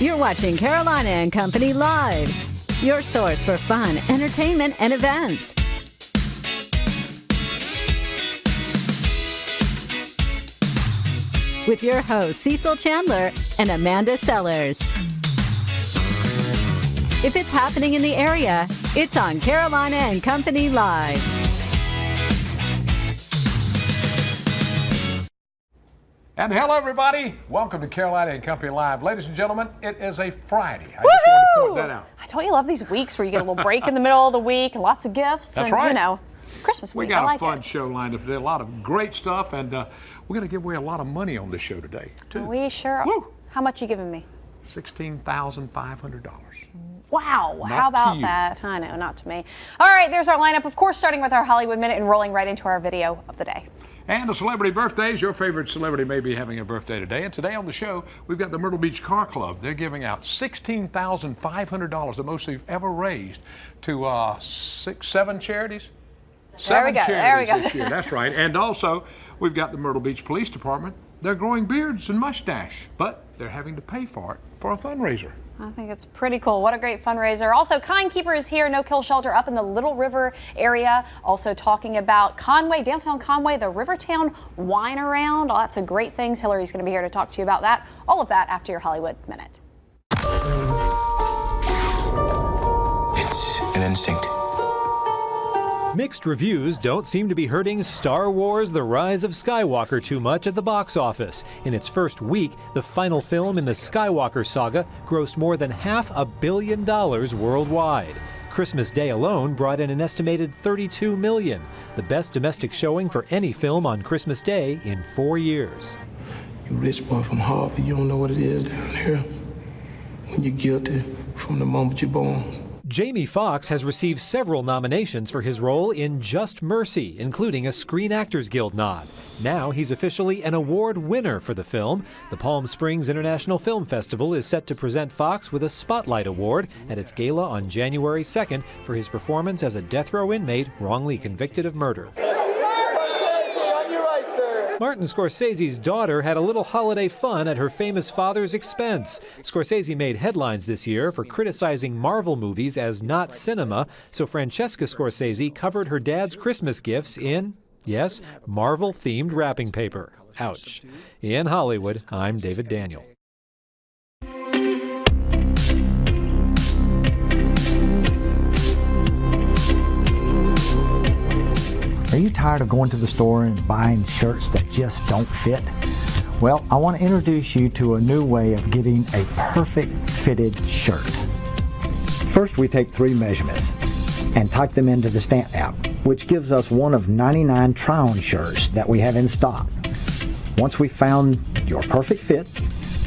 You're watching Carolina and Company Live, your source for fun, entertainment, and events. With your hosts, Cecil Chandler and Amanda Sellers. If it's happening in the area, it's on Carolina and Company Live. And hello, everybody. Welcome to Carolina and Company Live. Ladies and gentlemen, it is a Friday. I just wanted to point that out. I told you I love these weeks where you get a little break in the middle of the week and lots of gifts. That's and, right. You know, Christmas week. We got I like a fun it. show lined up today. A lot of great stuff, and we're going to give away a lot of money on this show today, too. We sure are. Woo. How much you giving me? $16,500. Wow, Not how about to you. that? I know, not to me. All right, there's our lineup, of course, starting with our Hollywood Minute and rolling right into our video of the day. And the celebrity birthdays. Your favorite celebrity may be having a birthday today. And today on the show, we've got the Myrtle Beach Car Club. They're giving out $16,500, the most they've ever raised, to 7 charities. There we go. There we go. This year. That's right. And also, we've got the Myrtle Beach Police Department. They're growing beards and mustache, but they're having to pay for it for a fundraiser. I think it's pretty cool. What a great fundraiser. Also, Kind Keeper is here, no-kill shelter up in the Little River area. Also talking about Conway, downtown Conway, the Rivertown Wine Around. Lots of great things. Hillary's going to be here to talk to you about that. All of that after your Hollywood Minute. It's an instinct. Mixed reviews don't seem to be hurting Star Wars: The Rise of Skywalker too much at the box office. In its first week, the final film in the Skywalker saga grossed more than $500 million worldwide. Christmas Day alone brought in an estimated $32 million, the best domestic showing for any film on Christmas Day in 4 years. You rich boy from Harvard, you don't know what it is down here when you're guilty from the moment you're born. Jamie Foxx has received several nominations for his role in Just Mercy, including a Screen Actors Guild nod. Now he's officially an award winner for the film. The Palm Springs International Film Festival is set to present Foxx with a Spotlight Award at its gala on January 2nd for his performance as a death row inmate wrongly convicted of murder. Martin Scorsese's daughter had a little holiday fun at her famous father's expense. Scorsese made headlines this year for criticizing Marvel movies as not cinema, so Francesca Scorsese covered her dad's Christmas gifts in, yes, Marvel-themed wrapping paper. Ouch. In Hollywood, I'm David Daniel. Are you tired of going to the store and buying shirts that just don't fit? Well, I want to introduce you to a new way of getting a perfect fitted shirt. First, we take 3 measurements and type them into the Stamp app, which gives us one of 99 try-on shirts that we have in stock. Once we've found your perfect fit,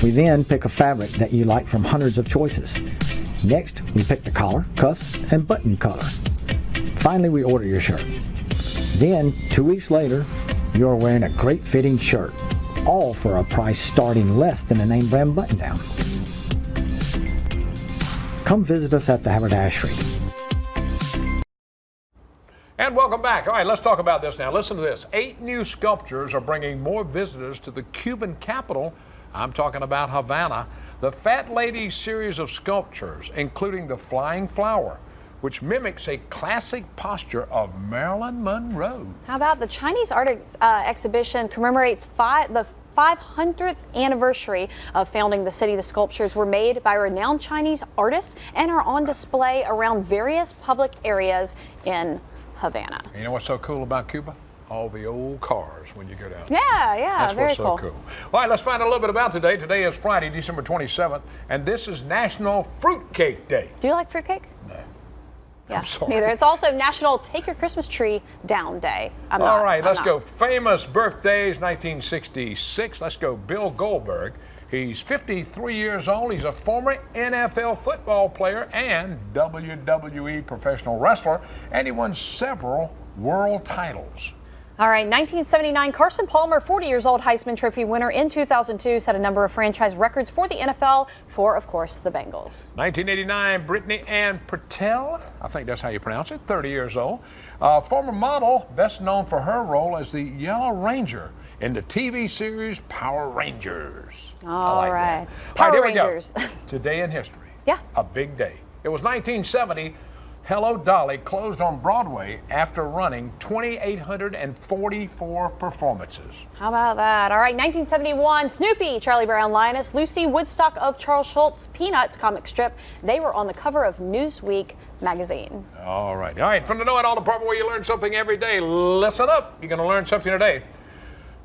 we then pick a fabric that you like from hundreds of choices. Next, we pick the collar, cuffs, and button color. Finally, we order your shirt. Then, 2 weeks later, you're wearing a great fitting shirt, all for a price starting less than a name brand button down. Come visit us at the Haberdashery. And welcome back. All right, let's talk about this now. Listen to this. 8 new sculptures are bringing more visitors to the Cuban capital. I'm talking about Havana. The Fat Lady series of sculptures, including the Flying Flower, which mimics a classic posture of Marilyn Monroe. How about the Chinese art exhibition commemorates the 500th anniversary of founding the city. The sculptures were made by renowned Chinese artists and are on display around various public areas in Havana. You know what's so cool about Cuba? All the old cars when you go down. Yeah, That's very what's so cool. All right, let's find out a little bit about today. Today is Friday, December 27th, and this is National Fruitcake Day. Do you like fruitcake? No. Yeah, I'm sorry. neither. It's also National Take Your Christmas Tree Down Day. All right, let's go. Famous birthdays, 1966. Let's go Bill Goldberg. He's 53 years old. He's a former NFL football player and WWE professional wrestler, and he won several world titles. All right, 1979, Carson Palmer, 40 years old, Heisman Trophy winner in 2002, set a number of franchise records for the NFL for, of course, the Bengals. 1989, Brittany Ann Patel, I think that's how you pronounce it, 30 years old. Former model, best known for her role as the Yellow Ranger in the TV series Power Rangers. All right. Power Power here we go. Rangers. Today in history. Yeah. A big day. It was 1970. Hello, Dolly closed on Broadway after running 2,844 performances. How about that? All right, 1971, Snoopy, Charlie Brown, Linus, Lucy, Woodstock of Charles Schulz, Peanuts comic strip. They were on the cover of Newsweek magazine. All right. From the Know It All department where you learn something every day, listen up. You're going to learn something today.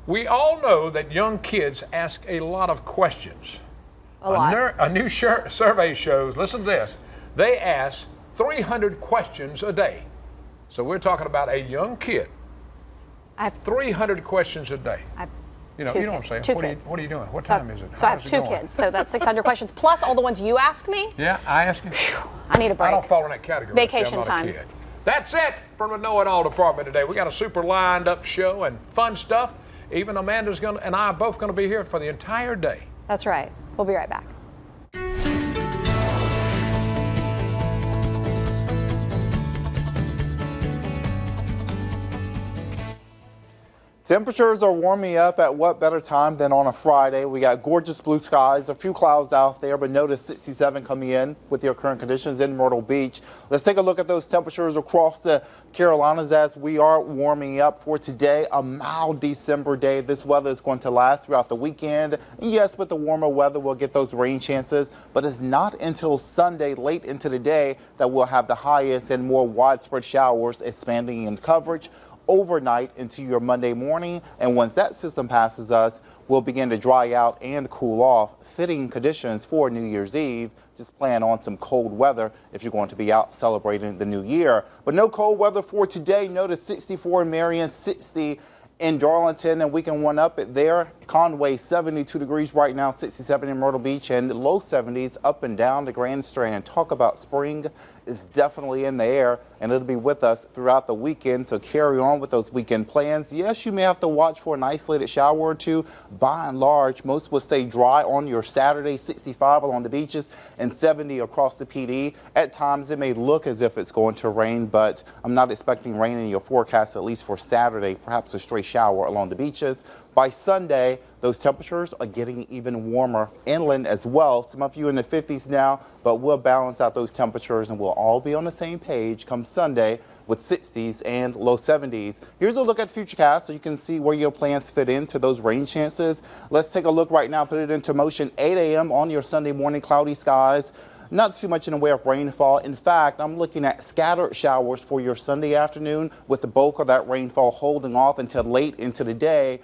We all know that young kids ask a lot of questions. A new survey shows, listen to this, they ask 300 questions a day. So we're talking about a young kid. I have 300 questions a day. You know what I'm saying? Two kids. What are you doing? What time is it? So I have 2 kids, so that's 600 questions, plus all the ones you ask me. Yeah, I ask you. I need a break. I don't fall in that category. Vacation I'm not time. a kid. That's it from the Know It All department today. We got a super lined up show and fun stuff. Even Amanda's and I are both going to be here for the entire day. That's right. We'll be right back. Temperatures are warming up at what better time than on a Friday. We got gorgeous blue skies, a few clouds out there, but notice 67 coming in with your current conditions in Myrtle Beach. Let's take a look at those temperatures across the Carolinas as we are warming up for today. A mild December day. This weather is going to last throughout the weekend. Yes, with the warmer weather, we'll get those rain chances, but it's not until Sunday late into the day that we'll have the highest and more widespread showers expanding in coverage overnight into your Monday morning, and once that system passes us, we'll begin to dry out and cool off. Fitting conditions for New Year's Eve. Just plan on some cold weather if you're going to be out celebrating the new year. But no cold weather for today. Notice 64 in Marion, 60 in Darlington, and we can one up it there. Conway 72 degrees right now, 67 in Myrtle Beach, and low 70s up and down the Grand Strand. Talk about spring is definitely in the air, and it'll be with us throughout the weekend, so carry on with those weekend plans. Yes, you may have to watch for an isolated shower or two. By and large, most will stay dry on your Saturday, 65 along the beaches and 70 across the PD. At times, it may look as if it's going to rain, but I'm not expecting rain in your forecast, at least for Saturday, perhaps a stray shower along the beaches. By Sunday, those temperatures are getting even warmer inland as well. Some of you in the 50s now, but we'll balance out those temperatures and we'll all be on the same page come Sunday with 60s and low 70s. Here's a look at Futurecast so you can see where your plans fit into those rain chances. Let's take a look right now, put it into motion. 8 a.m. on your Sunday morning, cloudy skies. Not too much in the way of rainfall. In fact, I'm looking at scattered showers for your Sunday afternoon with the bulk of that rainfall holding off until late into the day.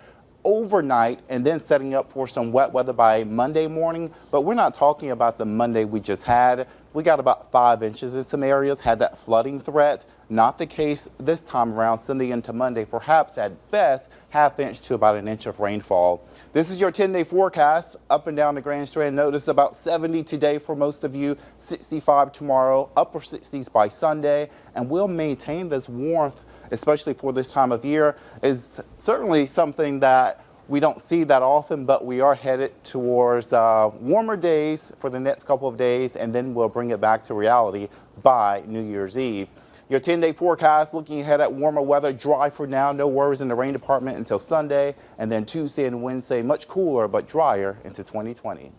Overnight, and then setting up for some wet weather by Monday morning. But we're not talking about the Monday we just had. We got about 5 inches in some areas, had that flooding threat. Not the case this time around, Sunday into Monday. Perhaps at best, ½ inch to about 1 inch of rainfall. This is your 10-day forecast up and down the Grand Strand. Notice about 70 today for most of you, 65 tomorrow, upper 60s by Sunday, and we'll maintain this warmth, especially for this time of year. Is certainly something that we don't see that often, but we are headed towards warmer days for the next couple of days, and then we'll bring it back to reality by New Year's Eve. Your 10-day forecast looking ahead at warmer weather, dry for now, no worries in the rain department until Sunday, and then Tuesday and Wednesday, much cooler but drier into 2020.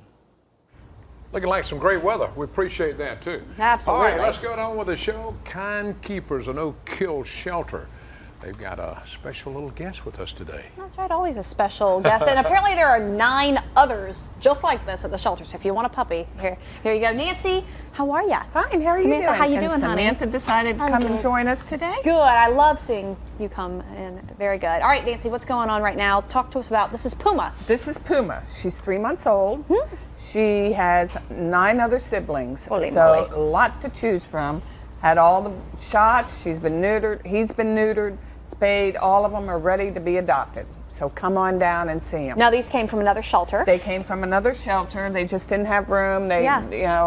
Looking like some great weather. We appreciate that too. Absolutely. All right, let's go on with the show. Kind Keepers, a no-kill shelter. They've got a special little guest with us today. That's right, always a special guest. And apparently there are 9 others just like this at the shelter. So if you want a puppy, here you go. Nancy, how are you? Fine, how are you Samantha, doing? how you And doing, honey? Samantha decided to come and join us today. Good, I love seeing you come in. Very good. All right, Nancy, what's going on right now? Talk to us about, this is Puma. This is Puma. She's 3 months old. She has 9 other siblings, Holy so moly. a lot to choose from. Had all the shots, she's been neutered, he's been neutered, spayed, all of them are ready to be adopted. So come on down and see them. Now these came from another shelter. They came from another shelter. They just didn't have room.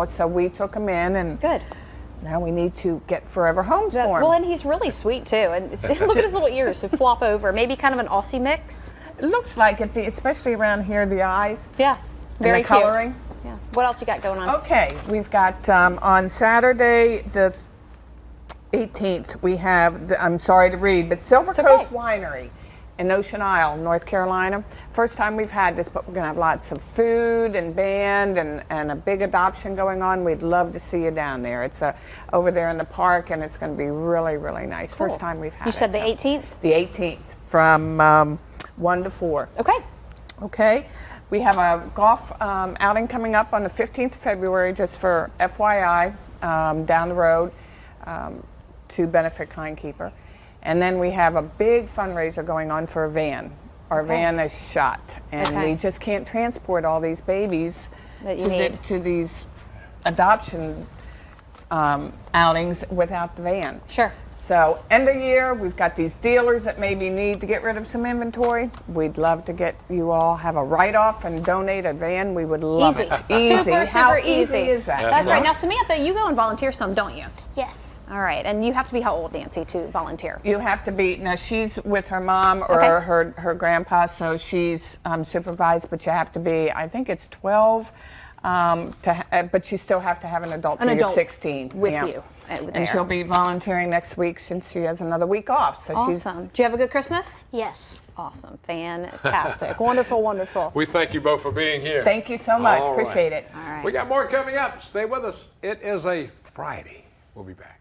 So we took them in, and Good. now we need to get forever homes for Well, them. and he's really sweet too. And look at his little ears who flop over. Maybe kind of an Aussie mix. It looks like it, especially around here, the eyes. Yeah, very and the coloring. cute. Yeah. What else you got going on? Okay, we've got on Saturday the 18th, we have, I'm sorry to read, but Silver Coast Winery in Ocean Isle, North Carolina. First time we've had this, but we're going to have lots of food and band and a big adoption going on. We'd love to see you down there. It's over there in the park, and it's going to be really, really nice. Cool. First time we've had it. You said the 18th? The 18th from 1 to 4. Okay. Okay. We have a golf outing coming up on the 15th of February, just for FYI, down the road to benefit Kind Keeper. And then we have a big fundraiser going on for a van. Our van is shot, and we just can't transport all these babies to these adoption outings without the van. Sure. So end of year, we've got these dealers that maybe need to get rid of some inventory. We'd love to get you all have a write-off and donate a van. We would love it. Easy. Super, How super easy. is that? That's right. Now, Samantha, you go and volunteer some, don't you? Yes. All right. And you have to be how old, Nancy, to volunteer? You have to be, now she's with her mom or her grandpa, so she's supervised, but you have to be, I think it's 12, but you still have to have an adult till you're 16. With you. And she'll be volunteering next week since she has another week off. So awesome. Do you have a good Christmas? Yes. Awesome. Fantastic. Wonderful, wonderful. We thank you both for being here. Thank you so much. All Appreciate right. it. All right. We got more coming up. Stay with us. It is a Friday. We'll be back.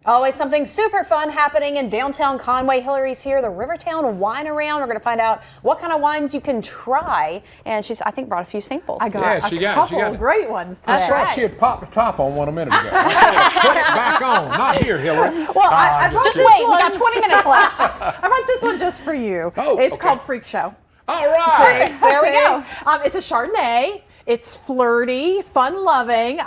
Always something super fun happening in downtown Conway. Hillary's here, the Rivertown Wine Around. We're going to find out what kind of wines you can try. And she's, I think, brought a few samples. I got a couple of great ones today. That's right. She had popped the top on one a minute ago. Put it back on. Not here, Hillary. Well, I brought just this wait. one. We got 20 minutes left. I brought this one just for you. Oh, it's okay. called Freak Show. All right. There we go. It's a Chardonnay. It's flirty, fun-loving.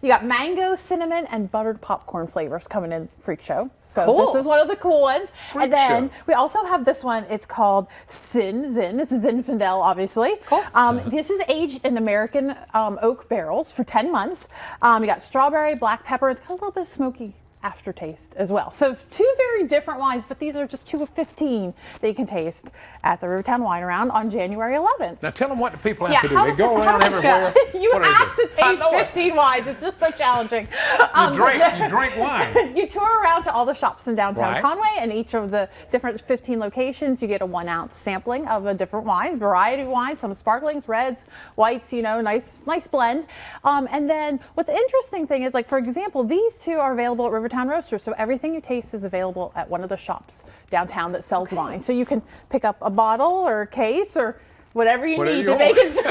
You got mango, cinnamon, and buttered popcorn flavors coming in Freak Show. So this is one of the cool ones. And then we also have this one. It's called Zin. This is Zinfandel, obviously. Cool. This is aged in American oak barrels for 10 months. You got strawberry, black pepper. It's got a little bit of smoky aftertaste as well. So it's two very different wines, but these are just 2 of 15 that you can taste at the Rivertown Wine Around on January 11th. Now tell them what the people have to do. how They does go this- how around does this everywhere. You What do they have do? to taste 15 wines. It's just so challenging. You drink wine. You tour around to all the shops in downtown Right. Conway, and each of the different 15 locations, you get a 1-ounce sampling of a different wine, variety of wine, some sparklings, reds, whites, nice blend. And then what the interesting thing is, like, for example, these two are available at Rivertown Roasters, so everything you taste is available at one of the shops downtown that sells wine. So you can pick up a bottle or a case or whatever you need to make it through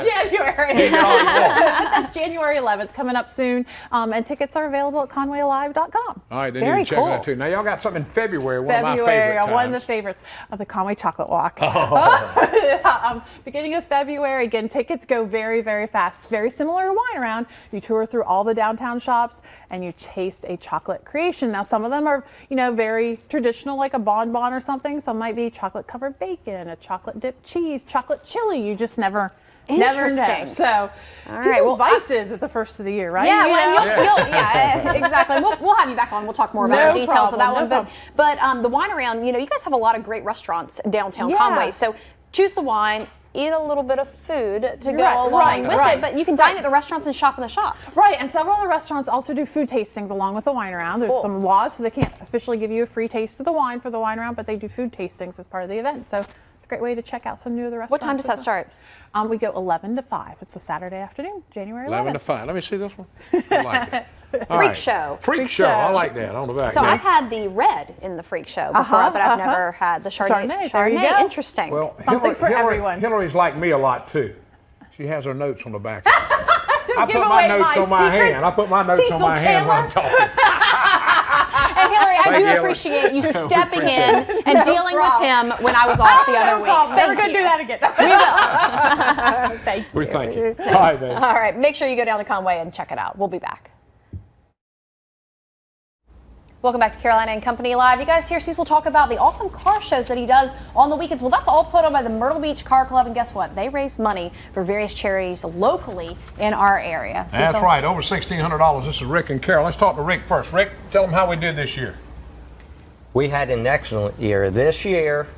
January. But that's January 11th, coming up soon. And tickets are available at conwayalive.com. All right, then Very you can check cool. that too. Now y'all got something in February, one of my favorite February, times. one of the favorites of the Conway Chocolate Walk. Beginning of February, again, tickets go very, very fast. Very similar to Wine Around. You tour through all the downtown shops and you taste a chocolate creation. Now, some of them are, very traditional, like a bonbon or something. Some might be chocolate covered bacon, a chocolate dipped cheese, chocolate chili. You just never know. Interesting. So, people's vices at the first of the year, right? Yeah, well, exactly. We'll have you back on. We'll talk more about the details of that one. But the Wine Around, you guys have a lot of great restaurants downtown Conway. So choose the wine, eat a little bit of food to go along with it. But you can dine at the restaurants and shop in the shops. Right, and several of the restaurants also do food tastings along with the Wine Around. There's some laws, so they can't officially give you a free taste of the wine for the Wine Around, but they do food tastings as part of the event. So it's a great way to check out some new of the restaurants. What time does that start? We go 11 to 5. It's a Saturday afternoon, January 11th. 11 to 5. Let me see this one. I like it. All Freak right. Show. Freak Show. I like that on the back. So I've had the red in the Freak Show before, but I've never had the Chardonnay. There you go. Interesting. Well, Something for everyone. Hillary's like me a lot too. She has her notes on the back. I give put my away notes my on my secrets, hand. I put my notes on my hand when I'm talking. And Hillary, I Thank do you, appreciate you Hillary. stepping in and dealing with him when I was off the other week. Never going to do that again. We will. Thank you. We thank you. Bye, baby. All right, make sure you go down to Conway and check it out. We'll be back. Welcome back to Carolina and Company Live. You guys hear Cecil talk about the awesome car shows that he does on the weekends. Well, that's all put on by the Myrtle Beach Car Club, and guess what? They raise money for various charities locally in our area. That's Cecil? right, over $1,600. This is Rick and Carol. Let's talk to Rick first. Rick, tell them how we did this year. We had an excellent year. This year,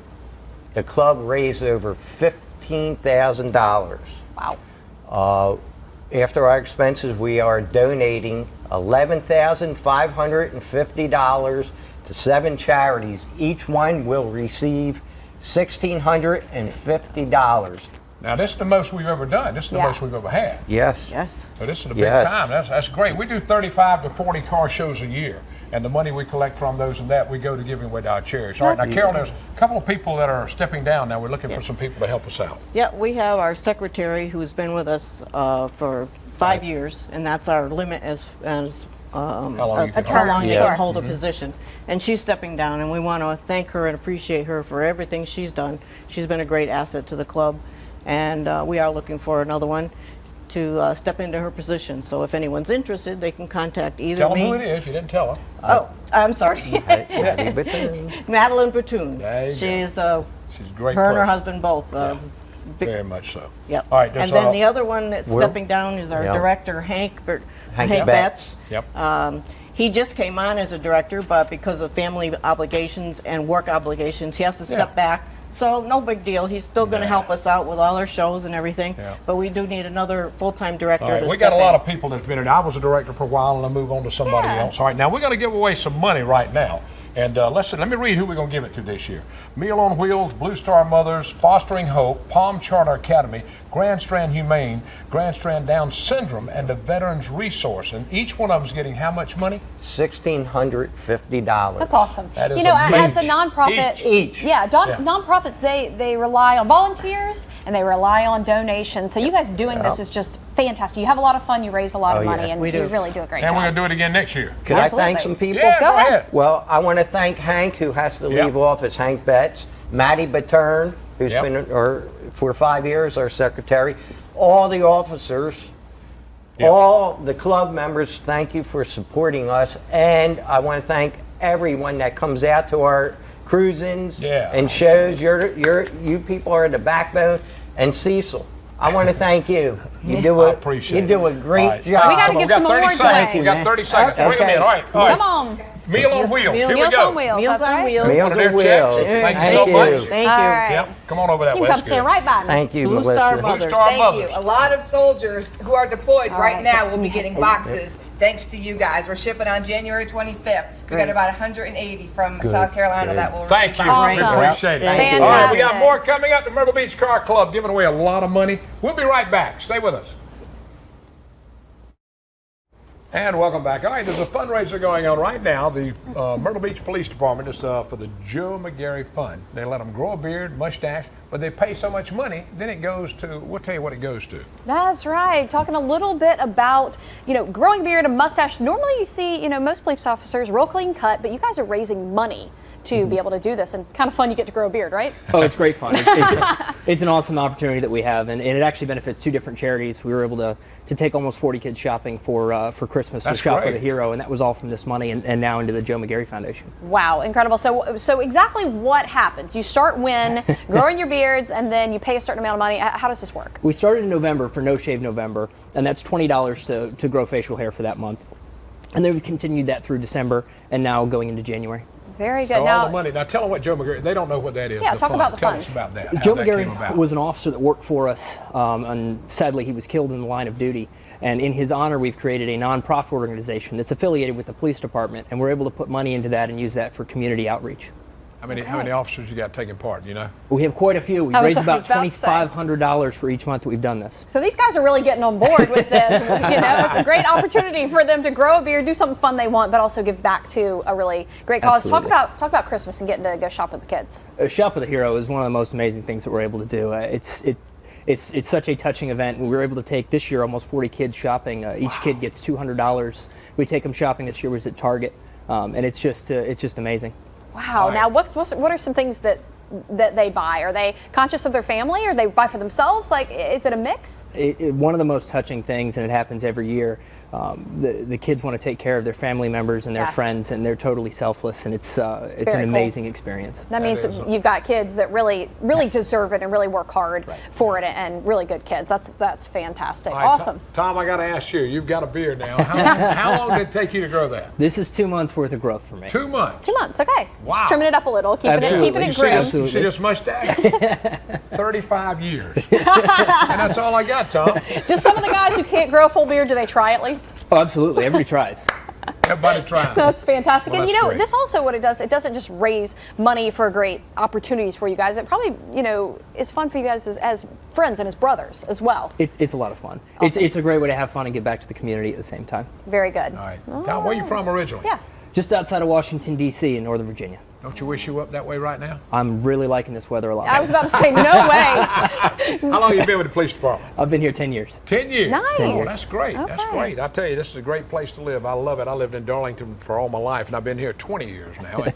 the club raised over $15,000. Wow. after our expenses, we are donating $11,550 to 7 charities. Each one will receive $1,650. Now, this is the most we've ever done. This is the most we've ever had. Yes. Yes. So this is a big time. That's great. We do 35 to 40 car shows a year. And the money we collect from those and that, we go to giving away to our charities. All right, now, Carol, there's a couple of people that are stepping down now. We're looking for some people to help us out. Yeah, we have our secretary who's been with us for 5 years, and that's our limit as how long you can hold a position. And she's stepping down, and we want to thank her and appreciate her for everything she's done. She's been a great asset to the club, and we are looking for another one to step into her position. So if anyone's interested, they can contact either me. Tell them who it is. You didn't tell them. Oh, I'm sorry. Madeline Batoon. She's a great. Her and her husband both. Very much so. Yep. All right. And then the other one that's stepping down is our director, Hank Betts. Yep. He just came on as a director, but because of family obligations and work obligations, he has to step back. So no big deal. He's still going to help us out with all our shows and everything. Yeah. But we do need another full-time director to step in. We got a lot of people that's been in. I was a director for a while, and I move on to somebody else. All right, now we're going to give away some money right now. And let me read who we're going to give it to this year. Meal on Wheels, Blue Star Mothers, Fostering Hope, Palm Charter Academy, Grand Strand Humane, Grand Strand Down Syndrome, and the Veterans Resource. And each one of them is getting how much money? $1,650. That's awesome. That is as a nonprofit, nonprofits, they rely on volunteers and they rely on donations. So you guys doing this is just fantastic. You have a lot of fun, you raise a lot of money, and you really do a great job. And we're going to do it again next year. Could I thank some people? Yeah, go ahead. Well, I want to thank Hank, who has to leave office, Hank Betts, Maddie Baturn, who's been for 5 years our secretary, all the officers, all the club members, thank you for supporting us. And I want to thank everyone that comes out to our cruisings and shows. You people are the backbone. And Cecil, I want to thank you. You do a great job. We got to give some awards away. We got 30 seconds. Bring them in. All right. Come on. Meal on Wheels. Here we Meals go. on Wheels. Meals on Wheels. Meals on Wheels. Thank you so much. Thank you. All right. Yep. Come on over that way. You can come stand right by me. Thank you, Blue Melissa. Star Mothers. Thank you. A lot of soldiers who are deployed right now will be getting boxes thanks to you guys. We're shipping on January 25th. We got about 180 from South Carolina that will receive boxes. Thank you. Appreciate it. Fantastic. All right, we got more coming up. The Myrtle Beach Car Club giving away a lot of money. We'll be right back. Stay with us. And welcome back. All right, there's a fundraiser going on right now. The Myrtle Beach Police Department is for the Joe McGarry Fund. They let them grow a beard, mustache, but they pay so much money, then it goes to, we'll tell you what it goes to. That's right. Talking a little bit about, growing a beard and mustache. Normally you see, most police officers real clean cut, but you guys are raising money to be able to do this, and kind of fun you get to grow a beard, right? Oh, it's great fun. It's an awesome opportunity that we have, and it actually benefits 2 different charities. We were able to take almost 40 kids shopping for Christmas with Shop with a Hero, and that was all from this money and now into the Joe McGarry Foundation. Wow, incredible. So exactly what happens? You start when growing your beards, and then you pay a certain amount of money. How does this work? We started in November for No Shave November, and that's $20 to grow facial hair for that month. And then we continued that through December, and now going into January. Very good. So now, all the money. Now tell them what Joe McGarry, they don't know what that is. Yeah, talk about the fund. Tell us about that. Joe McGarry was an officer that worked for us, and sadly he was killed in the line of duty. And in his honor, we've created a nonprofit organization that's affiliated with the police department, and we're able to put money into that and use that for community outreach. How many officers you got taking part, We have quite a few. We've raised about $2,500 for each month that we've done this. So these guys are really getting on board with this. It's a great opportunity for them to grow a beard, do something fun they want, but also give back to a really great cause. Absolutely. Talk about Christmas and getting to go shop with the kids. Shop with a Hero is one of the most amazing things that we're able to do. It's such a touching event. We were able to take this year almost 40 kids shopping. Each kid gets $200. We take them shopping. This year was at Target, and it's just amazing. Wow. Now, what are some things that they buy? Are they conscious of their family, or they buy for themselves? Like, is it a mix? One of the most touching things, and it happens every year, the kids want to take care of their family members and their friends, and they're totally selfless, and it's an amazing experience. That means you've got kids that really deserve it and really work hard for it, and really good kids. That's fantastic. Right, Awesome. Tom, I got to ask you. You've got a beard now. How long did it take you to grow that? This is 2 months worth of growth for me. 2 months. 2 months. Okay. Wow. Just trimming it up a little, keeping it groomed. You see this mustache? 35 years. And that's all I got, Tom. Do some of the guys who can't grow a full beard, do they try at least? Oh, absolutely. Everybody tries. Everybody tries. That's fantastic. Well, and that's great. this also what it doesn't just raise money for great opportunities for you guys. It probably, is fun for you guys as friends and as brothers as well. It's a lot of fun. Awesome. It's a great way to have fun and give back to the community at the same time. Very good. All right. Tom, where are you from originally? Yeah. Just outside of Washington, D.C. in Northern Virginia. Don't you wish you were up that way right now? I'm really liking this weather a lot. I was about to say, no way. How long have you been with the police department? I've been here 10 years. 10 years? Nice. Oh, that's great. Okay. That's great. I tell you, this is a great place to live. I love it. I lived in Darlington for all my life, and I've been here 20 years now. And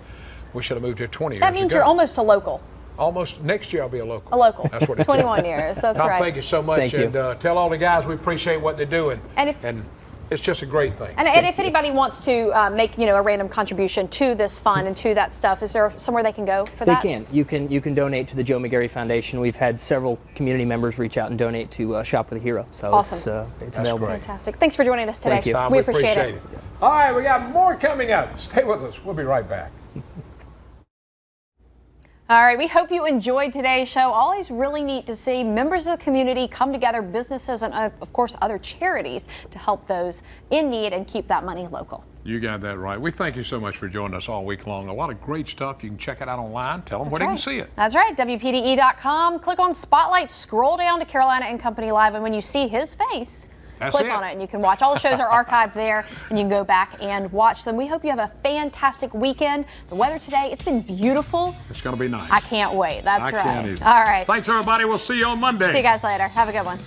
we should have moved here 20 years ago. That means you're almost a local. Almost. Next year I'll be a local. A local. That's what it's 21 years. That's Tom, right. thank you so much. Thank you. And tell all the guys we appreciate what they're doing. And it's just a great thing. And if anybody wants to make a random contribution to this fund and to that stuff, is there somewhere they can go for that? They can. You can donate to the Joe McGarry Foundation. We've had several community members reach out and donate to Shop with a Hero. So awesome. it's available. Great. Fantastic. Thanks for joining us today. Thank you. Tom, we appreciate it. All right, we got more coming up. Stay with us. We'll be right back. All right, we hope you enjoyed today's show. Always really neat to see members of the community come together, businesses, and of course other charities to help those in need and keep that money local. You got that right. We thank you so much for joining us all week long. A lot of great stuff. You can check it out online. Tell them where they can see it. That's right, WPDE.com. Click on Spotlight, scroll down to Carolina and Company Live, and when you see his face, click on it and you can watch. All the shows are archived there and you can go back and watch them. We hope you have a fantastic weekend. The weather today, it's been beautiful. It's going to be nice. I can't wait. That's I right. can't either. All right. Thanks, everybody. We'll see you on Monday. See you guys later. Have a good one.